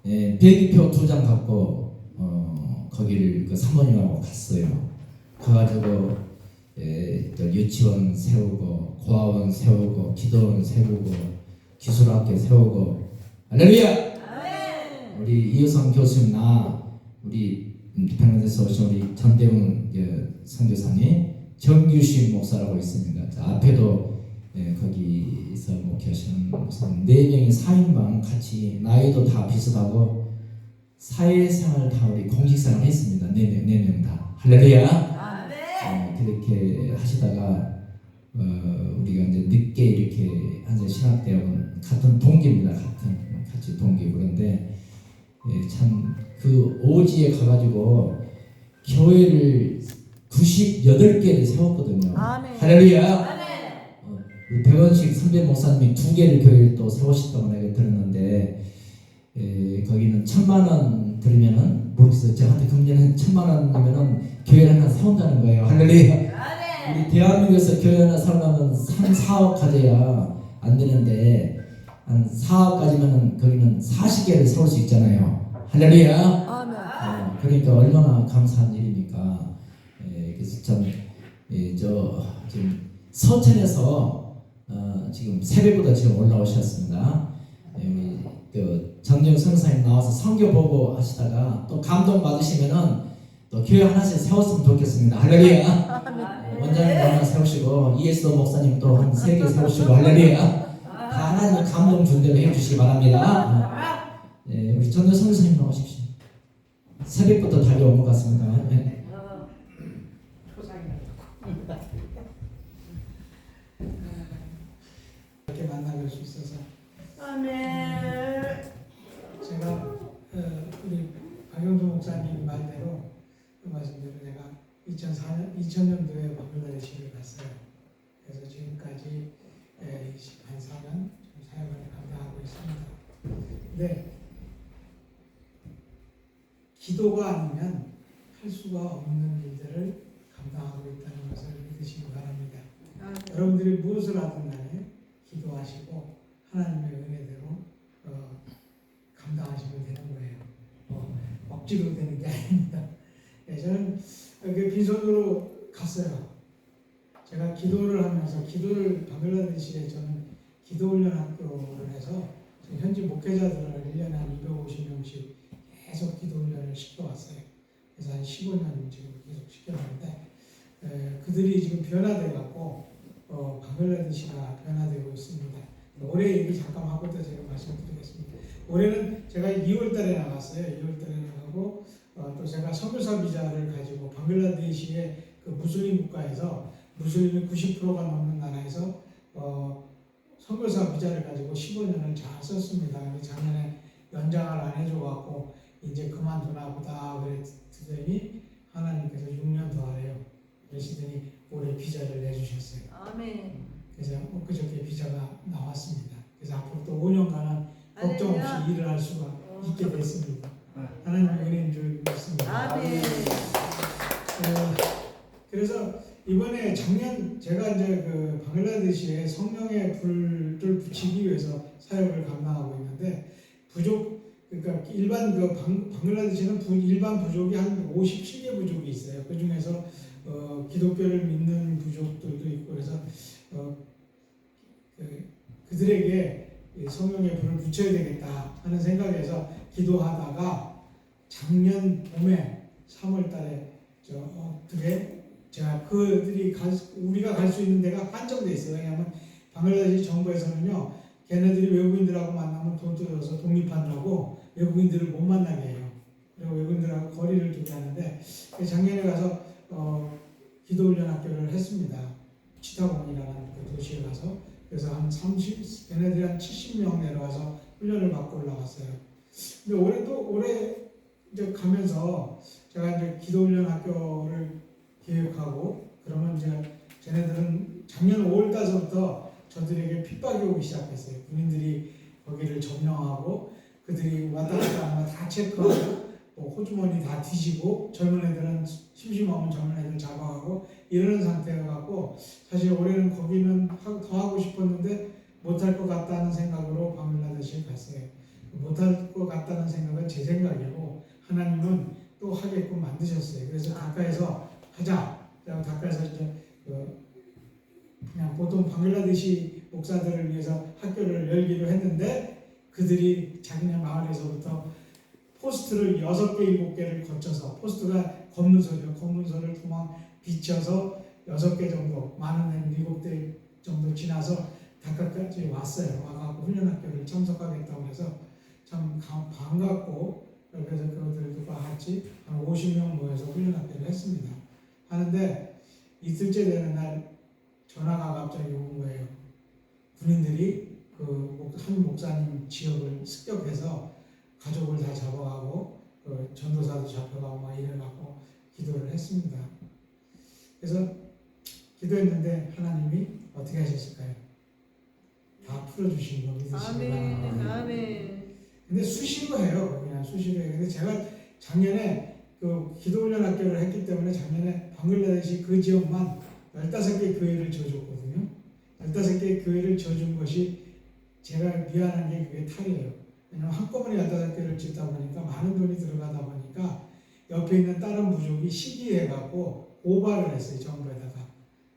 비행기표 2장 갖고 거기를 그 사모님하고 갔어요. 가가지고 또 유치원 세우고 고아원 세우고 기도원 세우고 기술학교 세우고 할렐루야! 우리 이효성 교수님 우리 평양에서 오신 우리 전대웅 선교사님 정규식 목사라고 있습니다. 앞에도 거기서 목회하시는 목사님 4명이 4인방 같이 나이도 다 비슷하고 사회생활 다 우리 공직생활 했습니다. 4명 다 할렐루야. 그렇게 하시다가 우리가 이제 늦게 이렇게 한세 신학대학은 같은 동기입니다. 같이 동기. 그런데 참 그 오지에 가가지고 교회를 98개를 세웠거든요. 아멘. 할렐루야. 우리 백원식 선배 목사님이 2개를 교회를 또 세우셨다고 내가 들었는데 거기는 1,000,000원 들으면은 모르겠어요. 저한테 금년에 1,000,000원이면은 교회를 하나 세운다는 거예요. 할렐루야. 우리 대한민국에서 교회 하나 세우려면 3, 4억 가져야 안 되는데 한 4억까지면은 거기는 40개를 세울 수 있잖아요. 할렐루야. 그러니까 얼마나 감사한 일입니까. 그래서 참 지금 서천에서 지금 새벽보다 지금 올라오셨습니다. 우리 정영 선생님 나와서 선교 보고 하시다가 또 감동 받으시면은 또 교회 하나씩 세웠으면 좋겠습니다. 할렐루야. 원장님 하나 세우시고 이에스도 목사님 또 한 3개 세우시고 할렐루야. 다 하나님 감동 준 대로 해주시기 바랍니다. 우리 정영 선생님 나오십시오. 새벽부터 달려온 것 같습니다. 이렇게 만나뵐 수 있어서 아멘. 제가 우리 박영수 목사님 말대로 그 말씀대로 내가 2000년도에 바글라데시를 갔어요. 그래서 지금까지 24년 사역을 감당하고 있습니다. 근데 기도가 아니면 할 수가 없는 일들을 감당하고 있다는 것을 믿으시기 바랍니다. 여러분들이 무엇을 하든 간에 기도하시고 하나님의 은혜대로 감당하시면 되는 거예요. 억지로 되는 게 아닙니다. 저는 빈손으로 갔어요. 제가 기도를 하면서 바글라데시에 저는 기도훈련 학교를 해서 현지 목회자들을 1년에 한 250명씩 계속 기도훈련을 시켜왔어요. 그래서 한 15년 지금 계속 시켜왔는데 그들이 지금 변화돼 갖고 바글라데시가 변화되고 있습니다. 올해 얘기 잠깐 하고 또 제가 말씀드리겠습니다. 올해는 제가 2월달에 나갔어요. 2월달에 나가고 또 제가 선교사 비자를 가지고 바글라데시의 그 무슬림 국가에서 무슬림이 90%가 넘는 나라에서 선교사 비자를 가지고 15년을 잘 썼습니다. 작년에 연장을 안 해줘갖고 이제 그만두나 보다 그랬더니 하나님께서 6년 더 하래요. 그러시더니 올해 비자를 내주셨어요. 아멘. 그래서 엊그저께 비자가 나왔습니다. 그래서 앞으로 또 5년간은 걱정 없이 일을 할 수가 있게 됐습니다. 하나님의 은혜인 줄 믿습니다. 아멘. 그래서 이번에 작년 제가 이제 그 바글라데시에 성령의 불을 붙이기 위해서 사역을 감당하고 있는데 그러니까 일반 바글라데시는 일반 부족이 한 57개 부족이 있어요. 그 중에서 기독교를 믿는 부족들도 있고 그래서 그들에게 성령의 불을 붙여야 되겠다 하는 생각에서 기도하다가 작년 봄에 3월달에 어떻게 제가 우리가 갈 수 있는 데가 한정돼 있어요. 왜냐하면 바글라데시 정부에서는요, 걔네들이 외국인들하고 만나면 돈 들여서 독립한다고 외국인들을 못 만나게 해요. 그리고 외국인들하고 거리를 두게 하는데 작년에 가서 기도훈련 학교를 했습니다. 치타곤이라는 그 도시에 가서 그래서 걔네들이 한 70명 내려와서 훈련을 받고 올라갔어요. 근데 올해 이제 가면서 제가 이제 기도훈련 학교를 계획하고 그러면 이제 쟤네들은 작년 5월달서부터 저들에게 핍박이 오기 시작했어요. 군인들이 거기를 점령하고 그들이 왔다 갔다 하는 거 다 체크하고 호주머니 다 뒤지고 젊은 애들은 심심하면 젊은 애들 잡아가고 이러는 상태가 갖고 사실 올해는 거기는 더 하고 싶었는데 못할 것 같다는 생각으로 바글라데시에 갔어요. 못할 것 같다는 생각은 제 생각이고 하나님은 또 하게끔 만드셨어요. 그래서 다카에서 하자. 다카에서 이제 그냥 보통 방글라데시 목사들을 위해서 학교를 열기로 했는데 그들이 자기네 마을에서부터 포스트를 6개, 7개를 거쳐서 포스트가 검문소죠. 검문소를 도망 비쳐서 6개 정도 많은 7대 정도 지나서 다카까지 왔어요. 와갖고 훈련학교를 참석하겠다고 해서 참 반갑고 그래서 그들과 같이 한 50명 모여서 훈련학교를 했습니다. 하는데 이틀째 되는 날 전화가 갑자기 온 거예요. 군인들이 그 한 목사님 지역을 습격해서 가족을 다 잡아가고 전도사도 잡혀가고 막 이래갖고 기도를 했습니다. 그래서 기도했는데 하나님이 어떻게 하셨을까요? 다 풀어주신 거 믿으시기 바랍니다. 아멘. 근데 수시로 해요. 그냥 수시로 해요. 근데 제가 작년에 그 기도훈련 학교를 했기 때문에 작년에 방글라데시 그 지역만 15개 교회를 지어줬거든요. 15개 교회를 지어준 것이 제가 미안한 게 그게 탈이에요. 왜냐면 한꺼번에 15개를 짓다 보니까 많은 돈이 들어가다 보니까 옆에 있는 다른 부족이 시기해갖고 오바를 했어요. 정부에다가.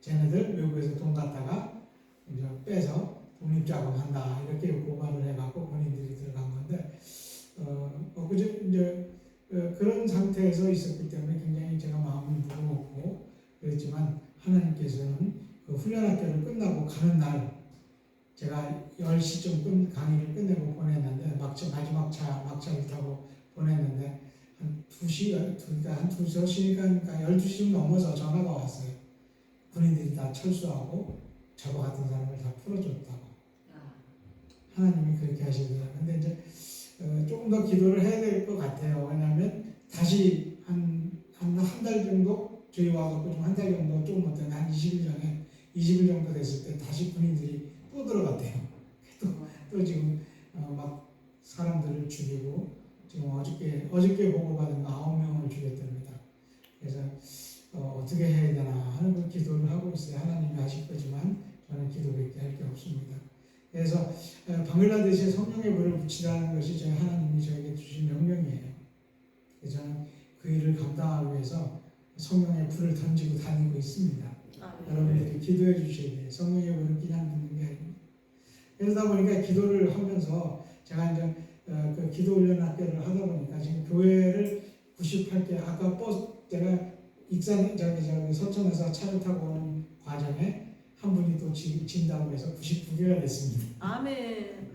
쟤네들 외국에서 돈 갖다가 이제 빼서 독립자금한다 이렇게 고발을 해갖고 본인들이 들어간 건데 그저 이제 그런 상태에서 있었기 때문에 굉장히 제가 마음이 무거웠고 그랬지만 하나님께서는 그 훈련학교를 끝나고 가는 날 제가 10시쯤 강의를 끝내고 보냈는데 마지막 막차를 타고 보냈는데 한 2시간, 그러니까 한 2시간, 12시쯤 넘어서 전화가 왔어요. 군인들이 다 철수하고 저와 같은 사람을 다 풀어줬다고. 하나님이 그렇게 하시더라고요. 근데 이제 조금 더 기도를 해야 될 것 같아요. 왜냐하면 다시 한 달 정도 저희 와갖고 좀 한 달 정도 조금 못해 한 20일 전에 20일 정도 됐을 때 다시 군인들이 또 들어갔대요. 또 지금 막 사람들을 죽이고 지금 어저께 보고받은 거 9명을 죽였답니다. 그래서 어떻게 해야 되나 하는 걸 기도를 하고 있어요. 하나님이 하실 거지만 저는 기도밖에 할 게 없습니다. 그래서 방글라데시에 성령의 불을 붙이라는 것이 저희 하나님이 저에게 주신 명령이에요. 그래서 저는 그 일을 감당하기 위해서 성령의 불을 던지고 다니고 있습니다. 여러분들이 기도해 주셔야 돼요. 성령의 불은 그냥 듣는 게 아닙니다. 그러다 보니까 기도를 하면서 제가 이제 그 기도훈련 학교를 하다 보니까 지금 교회를 98개 아까 버스 제가 익산 저기 서천에서 차를 타고 오는 과정에 한 분이 또 진다고 해서 99개가 됐습니다. 아멘.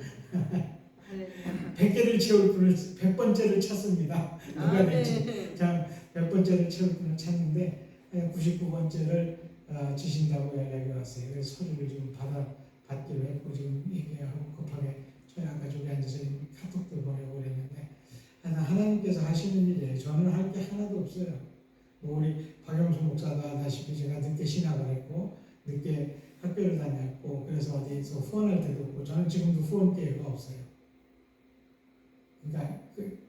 100개를 채울 분을 100번째를 찾습니다. 누가 될지. 자, 100번째를 채울 분을 찾는데 99번째를 주신다고 연락이 왔어요. 그래서 서류를 지금 받기로 했고 지금 얘기하고 급하게 저희 아까 저기 앉아서 카톡도 보내고 그랬는데 하나님께서 하시는 일이에요. 저는 할 게 하나도 없어요. 뭐 우리 박영수 목사도 하다시피 제가 늦게 신학을 했고 늦게 학교를 다녔고 그래서 어디서 후원할 때도 없고 저는 지금도 후원 계획가 없어요. 그러니까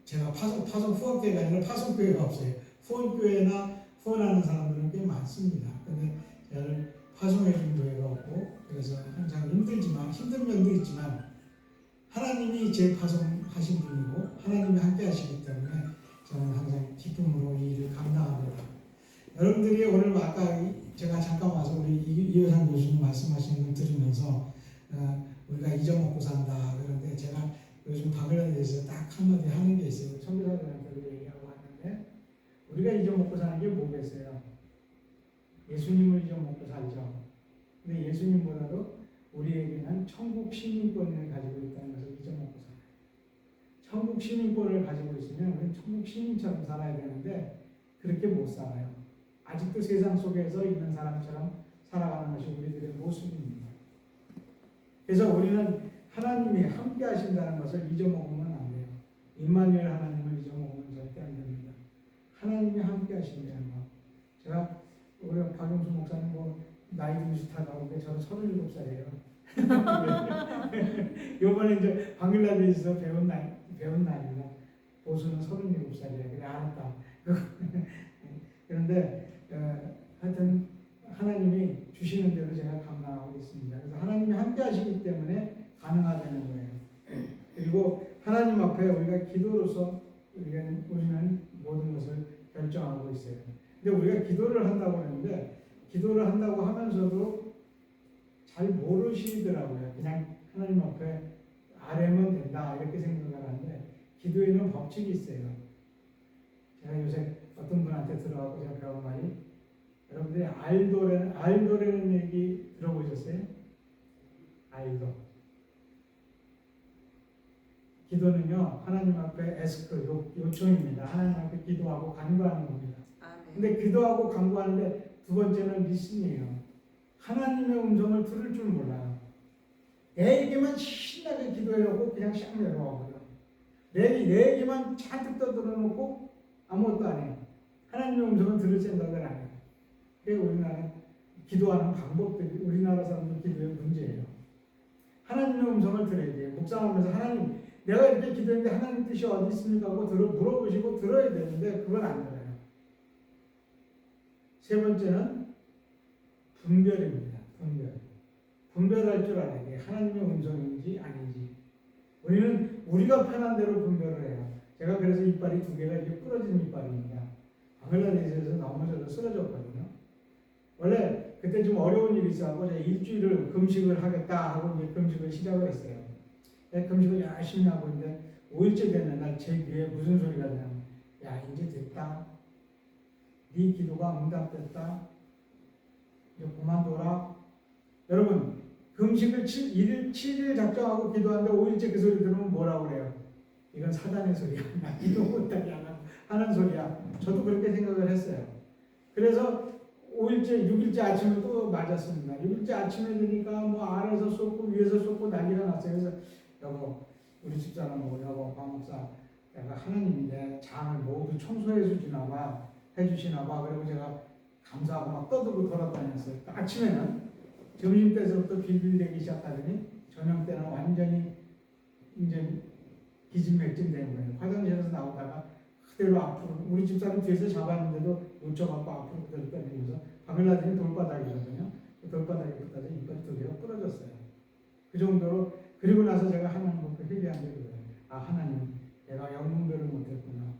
제가 파송 후원교회가 아니라 파송교회가 없어요. 후원교회나 후원하는 사람들은 꽤 많습니다. 근데 저를 파송해 준 교회가 없고 그래서 항상 힘든 면도 있지만 하나님이 제 파송하신 분이고 하나님이 함께 하시기 때문에 저는 항상 기쁨으로 이 일을 감당합니다. 여러분들이 오늘 아까 제가 잠깐 와서 우리 이효산 교수님 말씀하시는 걸 들으면서 우리가 잊어먹고 산다 그런데 제가 요즘 방글라데시에서 딱 한마디 하는 게 있어요. 선교사들한테도 얘기하고 왔는데 우리가 잊어먹고 사는 게 뭐겠어요? 예수님을 잊어먹고 살죠. 근데 예수님보다도 우리에게는 천국 시민권을 가지고 있다는 것을 잊어먹고 살아요. 천국 시민권을 가지고 있으면 우리는 천국 시민처럼 살아야 되는데 그렇게 못 살아요. 아직도 세상 속에서 있는 사람처럼 살아가는 것이 우리들의 모습입니다. 그래서 우리는 하나님이 함께 하신다는 것을 잊어먹으면 안 돼요. 임마누엘 하나님을 잊어먹으면 절대 안 됩니다. 하나님이 함께 하신다는 것. 제가 우리 박영수 목사님 나이 비슷하다고 근데 저는 37살이에요. 요번에 이제 방글라데시에서 배운 나이입니다. 보수는 37살이에요. 그래 알았다. 그런데 하여튼 하나님이 주시는 대로 제가 감당하고 있습니다. 그래서 하나님이 함께 하시기 때문에 가능하다는 거예요. 그리고 하나님 앞에 우리가 기도로서 우리는 모든 것을 결정하고 있어요. 근데 우리가 기도를 한다고 하는데 기도를 한다고 하면서도 잘 모르시더라고요. 그냥 하나님 앞에 아뢰면 된다 이렇게 생각을 하는데 기도에는 법칙이 있어요. 제가 요새 어떤 분한테 들어가고 제가 배운 말이 여러분들이 알도라는 얘기 들어보셨어요? 알도. 기도는요 하나님 앞에 요청입니다. 하나님 앞에 기도하고 간구하는 겁니다. 근데 기도하고 간구하는데 두 번째는 리슨이에요. 하나님의 음성을 들을 줄 몰라요. 내 얘기만 신나게 기도해놓고 그냥 샥 내려와버려. 내 얘기만 잔뜩 떠들어놓고 아무것도 안 해요. 하나님의 음성을 들을 생각을 안 해요. 그게 우리나라 기도하는 방법들이 우리나라 사람들 기도의 문제예요. 하나님의 음성을 들어야 돼요. 묵상하면서 하나님 내가 이렇게 기도했는데 하나님 뜻이 어디 있습니까? 하고 물어보시고 들어야 되는데 그건 안 들어요. 세 번째는 분별입니다. 분별할 줄 알아야 돼요. 하나님의 음성인지 아닌지. 우리는 우리가 편한 대로 분별을 해요. 제가 그래서 이빨이 두 개가 이게 부러진 이빨입니다. 방글라데시에서 넘어져서 쓰러졌거든요. 원래 그때 좀 어려운 일이 있어서 제가 일주일을 금식을 하겠다 하고 이제 금식을 시작을 했어요. 금식을 열심히 하고 있는데 5일째 되는 날 제 귀에 무슨 소리가 나냐면 야 이제 됐다. 네 기도가 응답됐다. 이제 그만둬라. 여러분 금식을 7일 작정하고 기도하는데 5일째 그 소리 들으면 뭐라고 그래요? 이건 사단의 소리야. 나 기도 못하게 하는 소리야. 저도 그렇게 생각을 했어요. 그래서 5일째, 6일째 아침에 또 맞았습니다. 6일째 아침에 되니까 뭐 아래에서 쏟고 위에서 쏟고 난리가 났어요. 그래서 여보, 우리 집사람하고 여보, 박 목사, 내가 하나님이 내 장을 모두 청소해 주시나 봐, 해주시나 봐. 그리고 제가 감사하고 막 떠들고 돌아다녔어요. 아침에는 점심 때서부터 빌빌대기 시작하더니 저녁 때는 완전히 이제 기진맥진 된 거예요. 화장실에서 나오다가 그대로 앞으로 우리 집사람 뒤에서 잡았는데도 놓쳐갖고 앞으로 그대로 떨리면서 방글라데시 돌바닥이거든요. 그 돌바닥에 붙어서 이빨 두 개가 부러졌어요. 그 정도로 그리고 나서 제가 하나님 앞에 회개한 적이 있어요. 아 하나님 내가 영분별을 못했구나.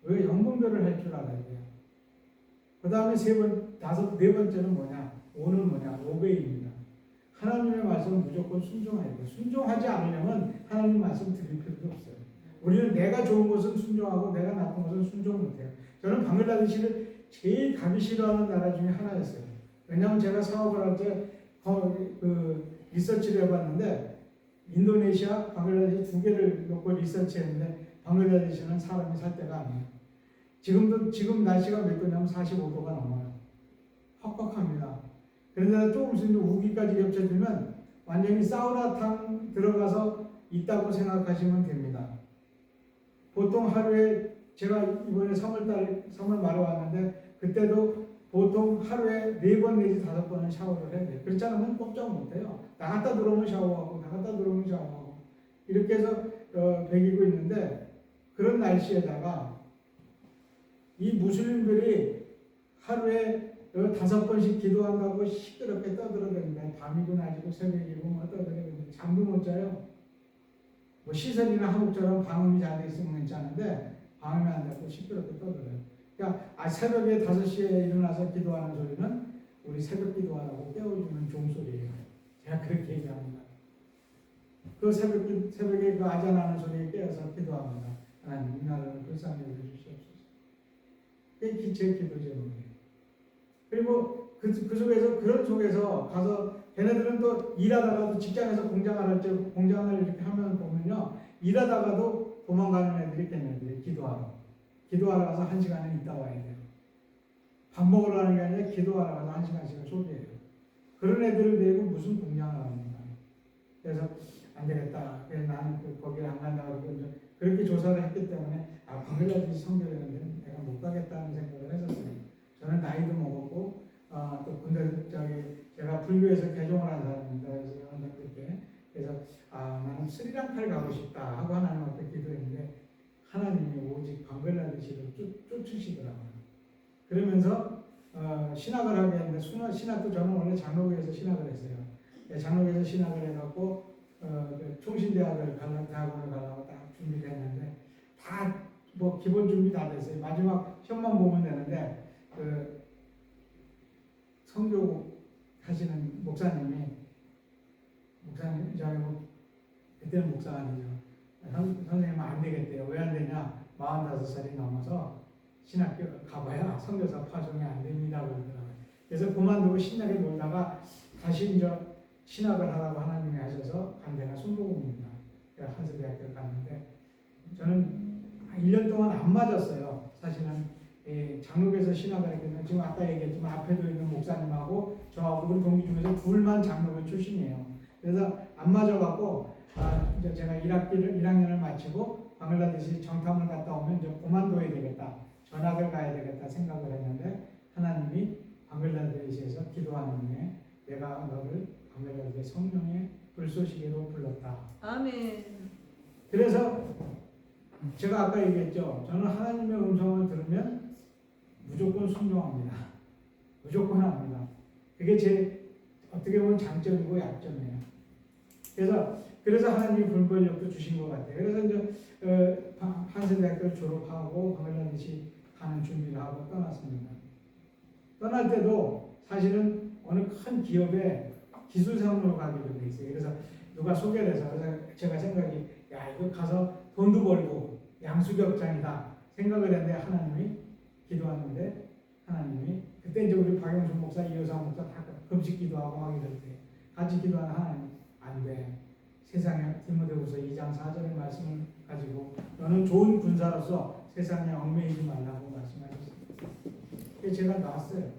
왜 영분별을 할 줄 알아야 돼요. 그 다음에 네 번째는 뭐냐? 오는 뭐냐? 오베이입니다. 하나님의 말씀은 무조건 순종해야 돼요. 순종하지 않으려면 하나님 말씀 드릴 필요도 없어요. 우리는 내가 좋은 것은 순종하고 내가 나쁜 것은 순종 못해요. 저는 방글라데시를 제일 가기 싫어하는 나라 중에 하나였어요. 왜냐하면 제가 사업을 할 때 리서치를 해봤는데 인도네시아, 방글라데시 두 개를 놓고 리서치했는데 방글라데시는 사람이 살 데가 아니에요. 지금 날씨가 몇 도냐면 45도가 넘어요. 퍽퍽합니다. 그런데 조금 있으면 우기까지 겹쳐지면 완전히 사우나탕 들어가서 있다고 생각하시면 됩니다. 보통 하루에 제가 이번에 3월 말에 왔는데 그때도 보통 하루에 4번 내지 5번은 샤워를 해야 돼요. 그렇지 않으면 꼼짝 못해요. 나갔다 들어오면 샤워하고 나갔다 들어오면 샤워하고 이렇게 해서 배기고 있는데 그런 날씨에다가 이 무슬림들이 하루에 5번씩 기도한다고 시끄럽게 떠들어대는데 밤이고 낮이고 새벽이고 뭐 떠들어대는데 잠도 못 자요. 뭐 시설이나 한국처럼 방음이 잘 돼 있으면 괜찮은데 방음이 안 되고 시끄럽게 떠들어요. 그러니까 새벽에 5시에 일어나서 기도하는 소리는 우리 새벽 기도하라고 깨워주는 종소리예요. 제가 그렇게 얘기합니다. 그 새벽에 그 아잔하는 소리에 깨어서 기도합니다. 하나님 이 나라를 불쌍히 여겨주시옵소서. 그게 제 기도 제목이에요. 그리고 그 속에서 그런 속에서 가서 걔네들은 또 일하다가도 직장에서 공장을 이렇게 하면 보면요 일하다가도 도망가는 애들이 걔네들이 기도하러 가서 1시간은 있다 와야 돼요. 밥 먹으러 가는 게 아니라 기도하러 가서 1시간씩을 소비해요. 그런 애들을 데리고 무슨 공장을 합니까? 그래서 안 되겠다. 그래서 나는 거기를 안 간다고 그러고 그렇게 조사를 했기 때문에 방글라데시 선교회는 내가 못 가겠다는 생각을 했었어요. 저는 나이도 먹었고 또 군대 제가 불교에서 개종을 한 사람입니다. 그래서 그래서 나는 스리랑카를 가고 싶다 하고 하나님 앞에 기도했는데 하나님이 오직 방글라데시를 쫓으시더라고요. 그러면서 신학을 하게 했는데 신학도 저는 원래 장로교에서 신학을 했어요. 장로교에서 신학을 해갖고 그 총신대학원을 가려고 딱 준비를 했는데 다 뭐 기본 준비 다 됐어요. 마지막 시험만 보면 되는데 그 성교국 하시는 목사님 저희 뭐 그때는 목사가 아니죠. 선생님은 안 되겠대요. 왜 안 되냐? 45살이 넘어서 신학교 가봐야 선교사 파송이 안 됩니다 그러더라고요. 그래서 그만두고 신나게 놀다가 다시 이제 신학을 하라고 하나님이 하셔서 간 데가 순복음입니다. 한서대학교를 갔는데 저는 1년 동안 안 맞았어요. 사실은 장로교에서 신학을 했거든요. 지금 아까 얘기했지만 앞에도 있는 목사님하고 저하고 우리 동기 중에서 둘만 장로교 출신이에요. 그래서 안 맞아갖고 이제 제가 1학년을 마치고 방글라데시 정탐을 갔다 오면 이제 그만둬야 되겠다. 전학을 가야 되겠다 생각을 했는데 하나님이 방글라데시에서 기도하는 중에 내가 너를 방글라데시 성령의 불쏘시개로 불렀다. 아멘. 그래서 제가 아까 얘기했죠. 저는 하나님의 음성을 들으면 무조건 순종합니다. 무조건 합니다. 그게 제 어떻게 보면 장점이고 약점이에요. 그래서 하나님이 불변력도 주신 것 같아요. 그래서 이제 한세대학교를 졸업하고 방글라데시 가는 준비를 하고 떠났습니다. 떠날 때도 사실은 어느 큰 기업에 기술사원으로 가기로 돼 있어요. 그래서 누가 소개를 해서 그래서 제가 생각이 야 이거 가서 돈도 벌고 양수격장이다 생각을 했는데 하나님이 기도하는데 하나님이 그때 이제 우리 박영수 목사 이효사 목사 다 금식 기도하고 하게 될 때 같이 기도하는 하나님 안 돼. 세상에 디모데후서 2장 4절의 말씀을 가지고 너는 좋은 군사로서 세상에 얽매이지 말라고 말씀하셨어요. 그래서 제가 나왔어요.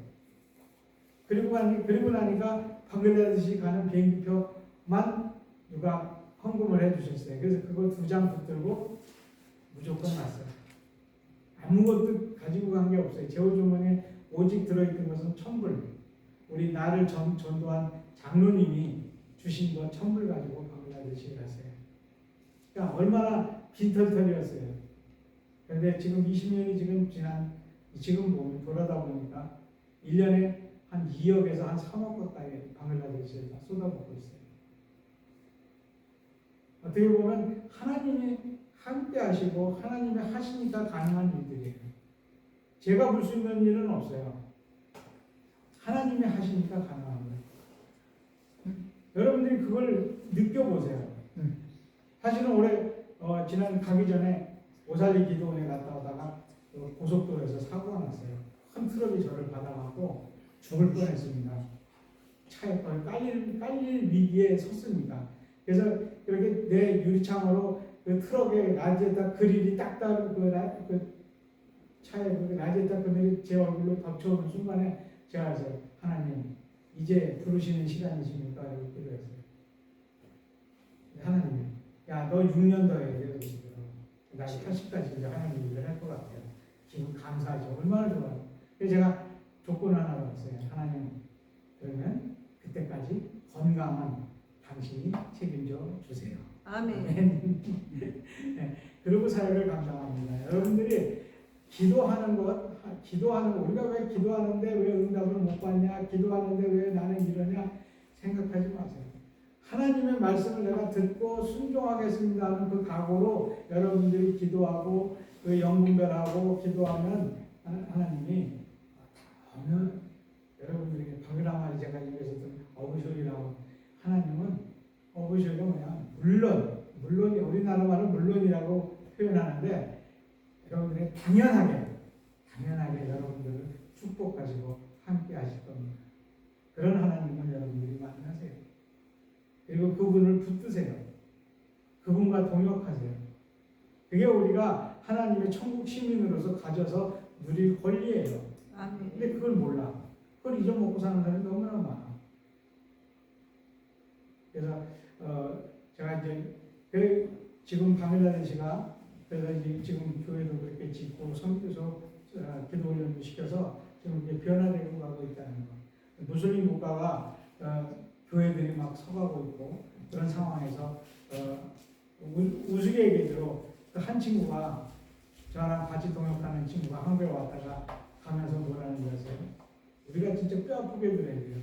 그리고 나니까 방글라데시 가는 비행기표만 누가 헌금을 해주셨어요. 그래서 그거 2장 붙들고 무조건 났어요. 아무것도 가지고 간 게 없어요. 제호주머니에 오직 들어있던 것은 1,000불. 우리 나를 전도한 장로님이 주신 거 1,000불 가지고 방글라데시에 갔어요. 그러니까 얼마나 빈털털이었어요. 그런데 지금 20년이 지금 보면 돌아다 보니까 1년에 한 2억에서 한 3억 가까이 방글라데시에서 쏟아붓고 있어요. 어떻게 보면 하나님이 함께 하시고 하나님이 하시니까 가능한 일들이에요. 제가 볼 수 있는 일은 없어요. 하나님이 하시니까 가능한 거예요. 여러분들이 그걸 느껴보세요. 사실은 올해 지난 가기 전에 오살리 기도원에 갔다 오다가 고속도로에서 사고가 났어요. 큰 트럭이 저를 받아갖고 죽을 뻔했습니다. 차에 깔릴 위기에 섰습니다. 그래서 이렇게 내 유리창으로 그 트럭의 라지에다 그릴이 딱 그 차에 그 라지에다 그릴이 제 얼굴로 덮쳐오는 순간에 제가 그래서 하나님 이제 부르시는 시간이십니까? 이렇게 기도했어요. 하나님, 야 너 6년 더 해야 돼. 그러시더라고요. 나 80까지 이제 하나님 일을 할 것 같아요. 기분 감사하죠. 얼마나 좋아요. 그래서 제가 조건 하나 받았어요. 하나님, 그러면 그때까지 건강한 당신이 책임져 주세요. 아멘. 네, 그리고 사역을 감당합니다. 여러분들이 기도하는 것, 우리가 왜 기도하는데 왜 응답을 못 받냐, 기도하는데 왜 나는 이러냐 생각하지 마세요. 하나님의 말씀을 내가 듣고 순종하겠습니다 하는 그 각오로 여러분들이 기도하고 그 영분별하고 기도하면 하나님이 하면 여러분들에게 방울하마리 제가 입에서 든 어부쇼이라고 하나님은 어부쇼이가 뭐냐 물론이 우리나라 말은 물론이라고 표현하는데 여러분들이 당연하게 여러분들을 축복하시고 함께 하실 겁니다. 그런 하나님을 여러분들이 만나세요. 그리고 그분을 붙드세요. 그분과 동역하세요. 그게 우리가 하나님의 천국 시민으로서 가져서 누릴 권리예요. 아멘. 근데 그걸 몰라. 그걸 잊어먹고 사는 사람이 너무나 많아. 그래서 제가 이제 지금 방글라데시가 그래서 이제 지금 교회도 그렇게 짓고 선교소 기도 훈련도 시켜서 지금 이제 변화되고 가고 있다는 거. 무슬림 국가가 교회들이 막 서가고 있고 그런 상황에서 우스갯소리로 한 친구가 저랑 같이 동역하는 친구가 한국에 왔다가 가면서 뭐라는 거였어요. 우리가 진짜 뼈 아프게 들어야 돼요.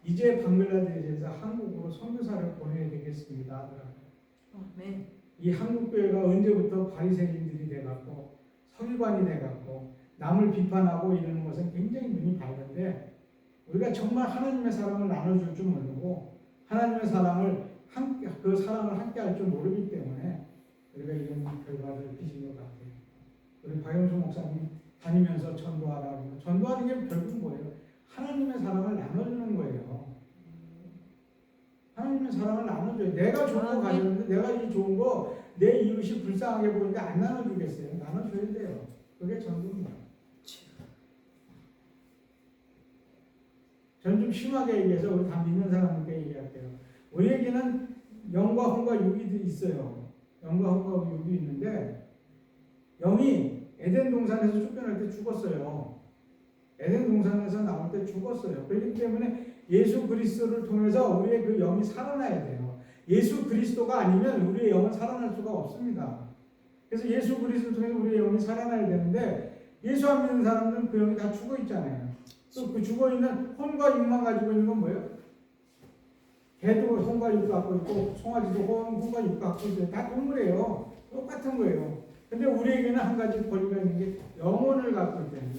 이제 방글라데시에서 한국으로 선교사를 보내야 되겠습니다 하더라고요. 아멘. 이 한국교회가 언제부터 바리새인들이 돼갖고 서기관이 돼갖고 남을 비판하고 이러는 것은 굉장히 눈이 밝은데 우리가 정말 하나님의 사랑을 나눠줄 줄 모르고 하나님의 사랑을 그 사랑을 함께 할 줄 모르기 때문에 우리가 이런 결과를 빚은 것 같아요. 우리 박영수 목사님 다니면서 전도하라고 전도하는 게 결국 뭐예요? 하나님의 사랑을 나눠주는 거예요. 하나님의 사랑을 나눠줘요. 내가 좋은 거 가졌는데 내가 이 좋은 거 내 이웃이 불쌍하게 보니까 안 나눠주겠어요. 나눠줘야 돼요. 그게 전도입니다. 저는 좀 심하게 얘기해서 우리 다 믿는 사람들께 얘기할게요. 우리에게는 영과 혼과 육이 있어요. 영과 혼과 육이 있는데 영이 에덴 동산에서 쫓겨날 때 죽었어요. 에덴 동산에서 나올 때 죽었어요. 그렇기 때문에 예수 그리스도를 통해서 우리의 그 영이 살아나야 돼요. 예수 그리스도가 아니면 우리의 영은 살아날 수가 없습니다. 그래서 예수 그리스도를 통해서 우리의 영이 살아나야 되는데 예수 안 믿는 사람들은 그 영이 다 죽어 있잖아요. 또 그 죽어 있는 혼과 육만 가지고 있는 건 뭐예요? 개도 혼과 육 갖고 있고 송아지도 혼과 육 갖고 있어요. 다 동물이에요. 똑같은 거예요. 근데 우리에게는 한 가지 권리가 있는 게 영혼을 갖고 있다는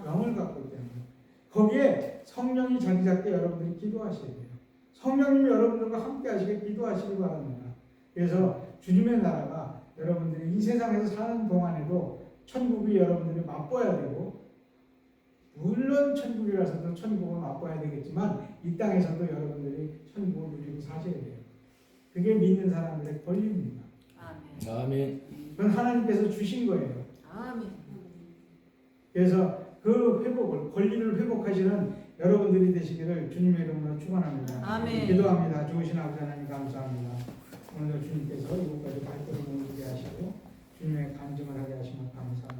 영을 갖고 있다는 거예요. 거기에 성령이 자기 잡게 여러분들이 기도하셔야 돼요. 성령님이 여러분들과 함께 하시게 기도하시기 바랍니다. 그래서 주님의 나라가 여러분들이 이 세상에서 사는 동안에도 천국이 여러분들이 맛보아야 되고 물론 천국이라서도 천국을 맛보아야 되겠지만 이 땅에서도 여러분들이 천국을 누리고 사셔야 돼요. 그게 믿는 사람들의 권리입니다. 아멘. 아멘. 그건 하나님께서 주신 거예요. 아멘. 그래서 그 회복을 권리를 회복하시는 여러분들이 되시기를 주님의 이름으로 축원합니다. 아멘. 기도합니다. 좋으신 아버지 하나님 감사합니다. 오늘도 주님께서 이곳까지 발걸음을 오게 하시고 주님의 간증을 하게 하시고